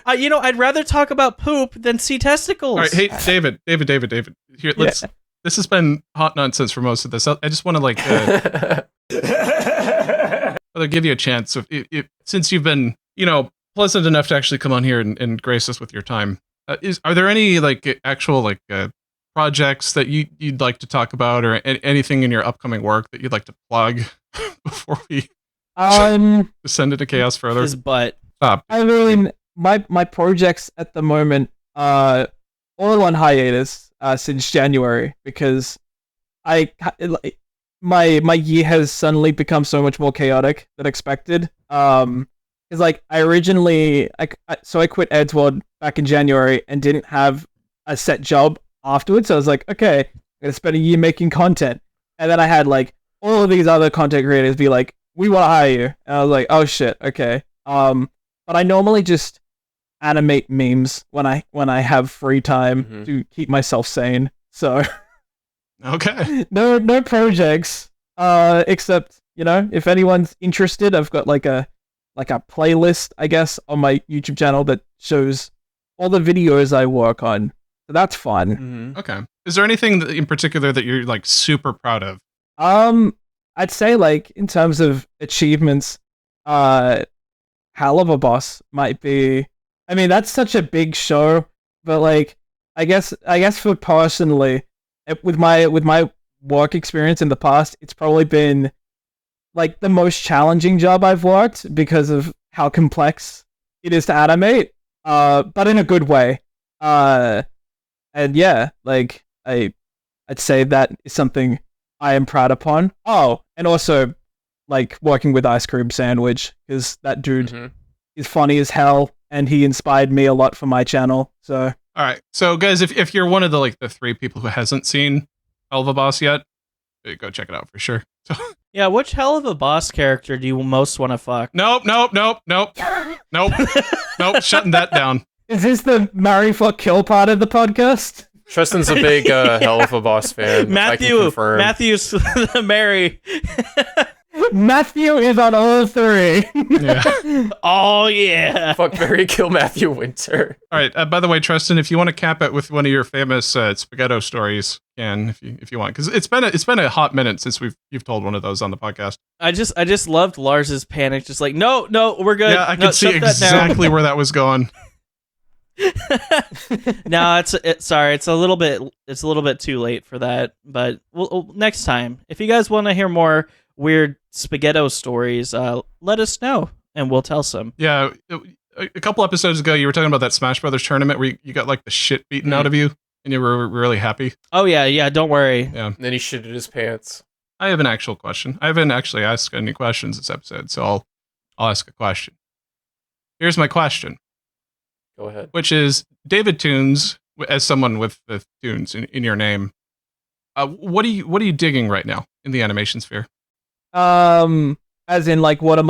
Speaker 1: I'd rather talk about poop than see testicles.
Speaker 3: All right. Hey, David. Here, let's.
Speaker 2: Yeah.
Speaker 3: This has been hot nonsense for most of this. I just want to like I'll give you a chance. If since you've been, pleasant enough to actually come on here and grace us with your time, are there any like actual like projects that you'd like to talk about, or anything in your upcoming work that you'd like to plug before we descend into chaos further?
Speaker 1: His butt.
Speaker 3: Stop.
Speaker 2: I mean, my projects at the moment are all on hiatus since January, because my year has suddenly become so much more chaotic than expected. Because like I originally, I quit Edgeworld back in January and didn't have a set job afterwards. So I was like, okay, I'm gonna spend a year making content, and then I had like all of these other content creators be like, "We want to hire you," and I was like, "Oh shit, okay." But I normally just animate memes when I have free time to keep myself sane. So
Speaker 3: Okay.
Speaker 2: no projects. Except, if anyone's interested, I've got like a playlist, I guess, on my YouTube channel that shows all the videos I work on. So that's fun.
Speaker 3: Okay. Is there anything in particular that you're like super proud of?
Speaker 2: I'd say like in terms of achievements, Hell of a Boss might be. I mean, that's such a big show, but like, I guess for personally, with my work experience in the past, it's probably been like the most challenging job I've worked because of how complex it is to animate, but in a good way. And yeah, like I'd say that is something I am proud upon. Oh, and also like working with Ice Cream Sandwich, because that dude is funny as hell, and he inspired me a lot for my channel. So
Speaker 3: all right, so guys, if you're one of the 3 people who hasn't seen Hell of a Boss yet, go check it out for sure. So,
Speaker 1: Yeah, which hell of a boss character do you most want to fuck?
Speaker 3: nope. Shutting that down.
Speaker 2: Is this the marry, fuck, kill part of the podcast?
Speaker 4: Tresten's a big hell of a boss fan. I can confirm.
Speaker 1: Matthew's the Mary.
Speaker 2: Matthew is on all three.
Speaker 3: Yeah.
Speaker 1: Oh yeah.
Speaker 4: Fuck, Mary, kill Matthew Winter.
Speaker 3: All right. By the way, Tresten, if you want to cap it with one of your famous spaghetto stories, if you want, because it's been a hot minute since you've told one of those on the podcast.
Speaker 1: I just loved Lars's panic, just like no, we're good.
Speaker 3: Yeah, I
Speaker 1: No,
Speaker 3: could see
Speaker 1: shut that down.
Speaker 3: exactly where that was going.
Speaker 1: No, sorry, it's a little bit too late for that. But we'll next time, if you guys want to hear more weird spaghetto stories, let us know and we'll tell some.
Speaker 3: Yeah, a couple episodes ago, you were talking about that Smash Brothers tournament where you got like the shit beaten out of you, and you were really happy.
Speaker 1: Oh yeah, don't worry.
Speaker 3: Yeah.
Speaker 4: And then he shitted his pants.
Speaker 3: I have an actual question. I haven't actually asked any questions this episode, so I'll ask a question. Here's my question.
Speaker 4: Go ahead.
Speaker 3: Which is, DavidToons, as someone with the tunes in your name, what are you digging right now in the animation sphere?
Speaker 2: As in, like, what do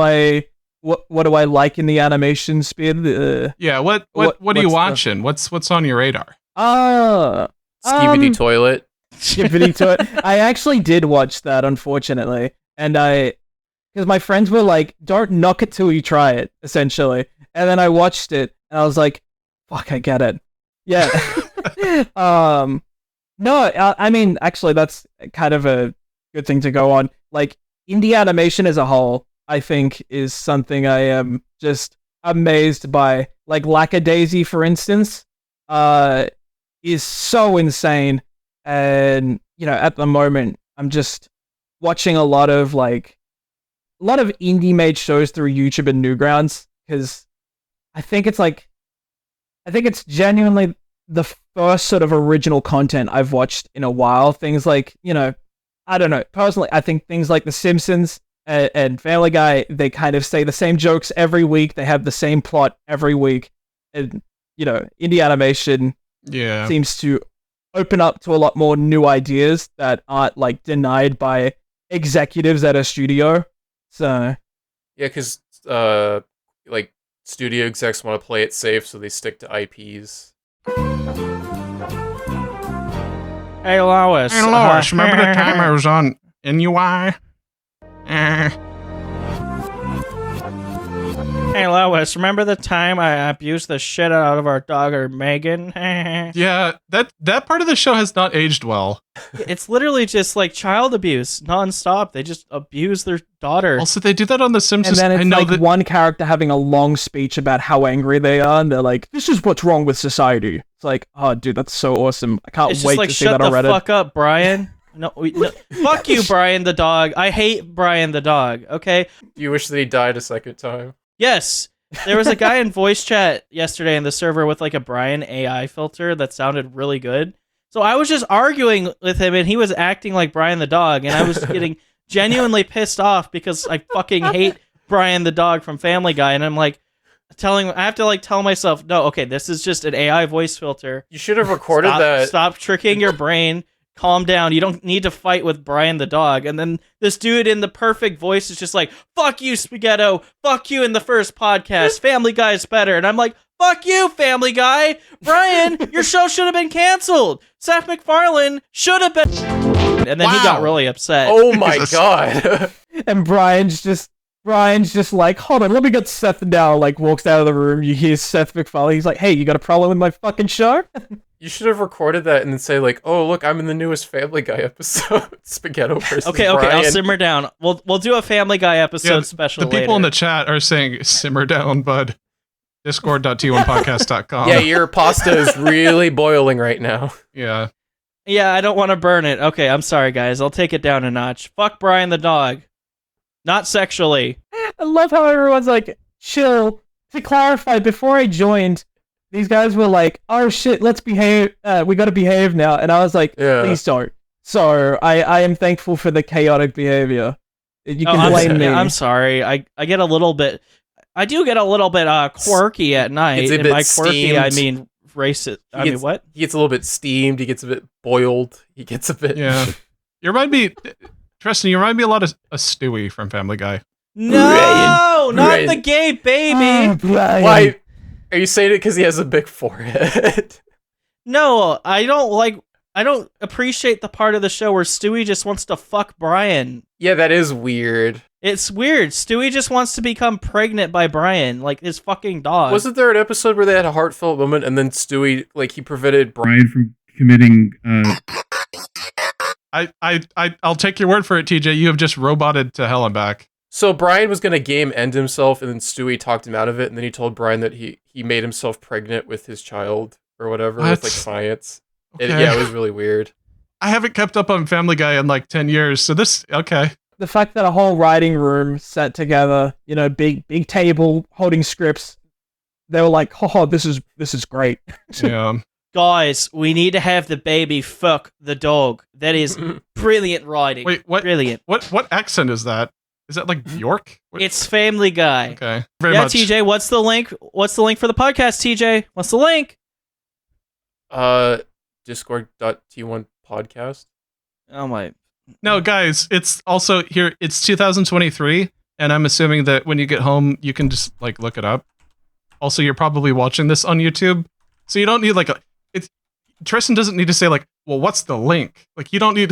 Speaker 2: I like in the animation sphere?
Speaker 3: Yeah, what are you watching? What's on your radar?
Speaker 4: Skibidi Toilet.
Speaker 2: Skibidi Toilet. I actually did watch that, unfortunately, and because my friends were like, "Don't knock it till you try it," essentially, and then I watched it. And I was like, fuck, I get it. Yeah. No, I mean, actually, that's kind of a good thing to go on. Like, indie animation as a whole, I think, is something I am just amazed by. Like, Lackadaisy, for instance, is so insane. And, at the moment, I'm just watching a lot of indie-made shows through YouTube and Newgrounds, because I think it's genuinely the first sort of original content I've watched in a while. Things like, I don't know. Personally, I think things like The Simpsons and Family Guy, they kind of say the same jokes every week. They have the same plot every week. And, indie animation seems to open up to a lot more new ideas that aren't, like, denied by executives at a studio. So...
Speaker 4: Yeah, because, studio execs want to play it safe, so they stick to IPs.
Speaker 1: Hey Lois.
Speaker 3: Hey Lois, remember the time I was on NUI?
Speaker 1: Hey Lois, remember the time I abused the shit out of our dog, or Megan?
Speaker 3: Yeah, that part of the show has not aged well.
Speaker 1: It's literally just like child abuse nonstop. They just abuse their daughter.
Speaker 3: Also, they do that on The Simpsons.
Speaker 2: And then it's
Speaker 3: I know
Speaker 2: like
Speaker 3: that
Speaker 2: one character having a long speech about how angry they are, and they're like, "This is what's wrong with society." It's like, oh, dude, that's so awesome. I can't
Speaker 1: It's
Speaker 2: wait
Speaker 1: just like,
Speaker 2: to see that on
Speaker 1: shut the
Speaker 2: Reddit.
Speaker 1: fuck up, Brian. No, fuck you, Brian the dog. I hate Brian the dog. Okay.
Speaker 4: You wish that he died a second time.
Speaker 1: Yes. There was a guy in voice chat yesterday in the server with like a Brian AI filter that sounded really good. So I was just arguing with him and he was acting like Brian the dog, and I was getting genuinely pissed off because I fucking hate Brian the dog from Family Guy, and I'm like I have to like tell myself, no, okay, this is just an AI voice filter.
Speaker 4: You should have recorded that.
Speaker 1: Stop tricking your brain. Calm down. You don't need to fight with Brian the dog. And then this dude in the perfect voice is just like, fuck you, Spaghetto. Fuck you in the first podcast. Family Guy's better. And I'm like, fuck you, Family Guy. Brian, your show should have been canceled. Seth MacFarlane should have been. And then he got really upset.
Speaker 4: Oh my god.
Speaker 2: And Brian's just like, hold on, let me get Seth now. Like, walks out of the room. You hear Seth MacFarlane. He's like, hey, you got a problem with my fucking show?
Speaker 4: You should have recorded that and then say like, "Oh, look, I'm in the newest Family Guy episode." Spaghetto versus
Speaker 1: Okay,
Speaker 4: Brian.
Speaker 1: I'll simmer down. We'll do a Family Guy episode special.
Speaker 3: The people
Speaker 1: later.
Speaker 3: in the chat are saying, simmer down, bud. Discord.t1podcast.com.
Speaker 4: Yeah, your pasta is really boiling right now.
Speaker 3: Yeah.
Speaker 1: Yeah, I don't want to burn it. Okay, I'm sorry, guys. I'll take it down a notch. Fuck Brian the dog. Not sexually.
Speaker 2: I love how everyone's like, chill. To clarify, before I joined, these guys were like, oh shit, let's behave. We gotta behave now. And I was like, please don't. So I am thankful for the chaotic behavior. You can blame me.
Speaker 1: I'm sorry. I get a little bit. I do get a little bit quirky at night.
Speaker 4: It's a
Speaker 1: and
Speaker 4: bit
Speaker 1: by quirky,
Speaker 4: steamed.
Speaker 1: I mean racist. I mean what?
Speaker 4: He gets a little bit steamed. He gets a bit boiled. He gets a bit.
Speaker 3: Yeah. You remind me, Tresten, you remind me a lot of Stewie from Family Guy.
Speaker 1: No, not
Speaker 4: Brian.
Speaker 1: the gay baby.
Speaker 2: Oh, Brian.
Speaker 4: Why? Are you saying it because he has a big forehead?
Speaker 1: No, I don't appreciate the part of the show where Stewie just wants to fuck Brian.
Speaker 4: Yeah, that is weird.
Speaker 1: It's weird. Stewie just wants to become pregnant by Brian, like his fucking dog.
Speaker 4: Wasn't there an episode where they had a heartfelt moment and then Stewie, like, he prevented
Speaker 3: Brian from committing. I'll take your word for it, TJ. You have just roboted to hell and back.
Speaker 4: So Brian was gonna game end himself, and then Stewie talked him out of it, and then he told Brian that he made himself pregnant with his child or whatever with like science.
Speaker 3: Okay.
Speaker 4: It was really weird.
Speaker 3: I haven't kept up on Family Guy in like 10 years, so this okay.
Speaker 2: The fact that a whole writing room set together, big table holding scripts, they were like, "Oh, this is great."
Speaker 3: Yeah.
Speaker 1: Guys, we need to have the baby fuck the dog. That is brilliant writing.
Speaker 3: Wait, what?
Speaker 1: Brilliant.
Speaker 3: What accent is that? Is that like York? What?
Speaker 1: It's Family Guy.
Speaker 3: Okay. Very
Speaker 1: Yeah,
Speaker 3: much.
Speaker 1: TJ, what's the link? What's the link for the podcast, TJ? What's the link?
Speaker 4: Discord.t1 podcast.
Speaker 1: Oh my.
Speaker 3: No, guys, it's also here. It's 2023, and I'm assuming that when you get home, you can just like look it up. Also, you're probably watching this on YouTube, so you don't need like Tresten doesn't need to say like, well, what's the link? Like, you don't need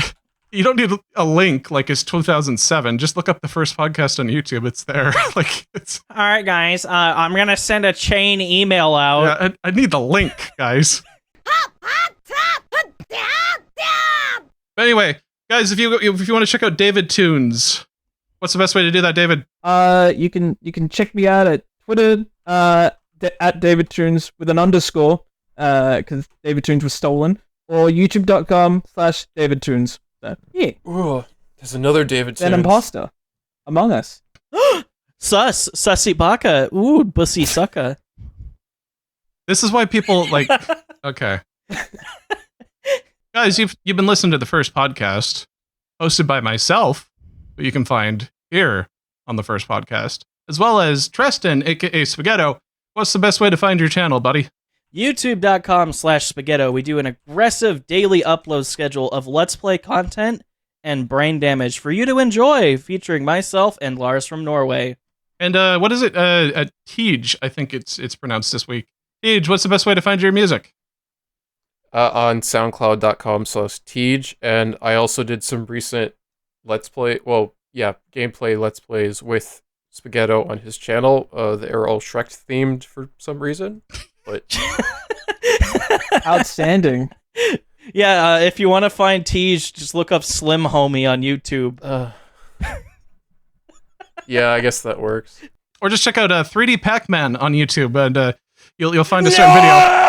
Speaker 3: a link like it's 2007. Just look up the first podcast on YouTube. It's there. Like it's.
Speaker 1: All right, guys. I'm gonna send a chain email out.
Speaker 3: Yeah, I need the link, guys. But anyway, guys, if you want to check out DavidToons, what's the best way to do that, David?
Speaker 2: You can check me out at Twitter at DavidToons with an underscore because DavidToons was stolen, or youtube.com/DavidToons. So, yeah,
Speaker 4: Ooh, there's another David.
Speaker 2: an imposter among us.
Speaker 1: Sussy baka. Ooh, bussy sucker.
Speaker 3: This is why people like. Okay. Guys, you've been listening to the first podcast, hosted by myself, who you can find here on the first podcast, as well as Tresten, aka Spaghetto. What's the best way to find your channel, buddy?
Speaker 1: YouTube.com/Spaghetto. We do an aggressive daily upload schedule of Let's Play content and brain damage for you to enjoy, featuring myself and Lars from Norway.
Speaker 3: And what is it? Tej, I think it's pronounced this week. Tej, what's the best way to find your music?
Speaker 4: On soundcloud.com/Tej, and I also did some recent gameplay Let's Plays with Spaghetto on his channel. They are all Shrek themed for some reason, but
Speaker 2: Outstanding.
Speaker 1: Yeah, if you want to find Tej, just look up Slim Homie on YouTube.
Speaker 4: yeah, I guess that works.
Speaker 3: Or just check out 3D Pac-Man on YouTube, and you'll find a certain video.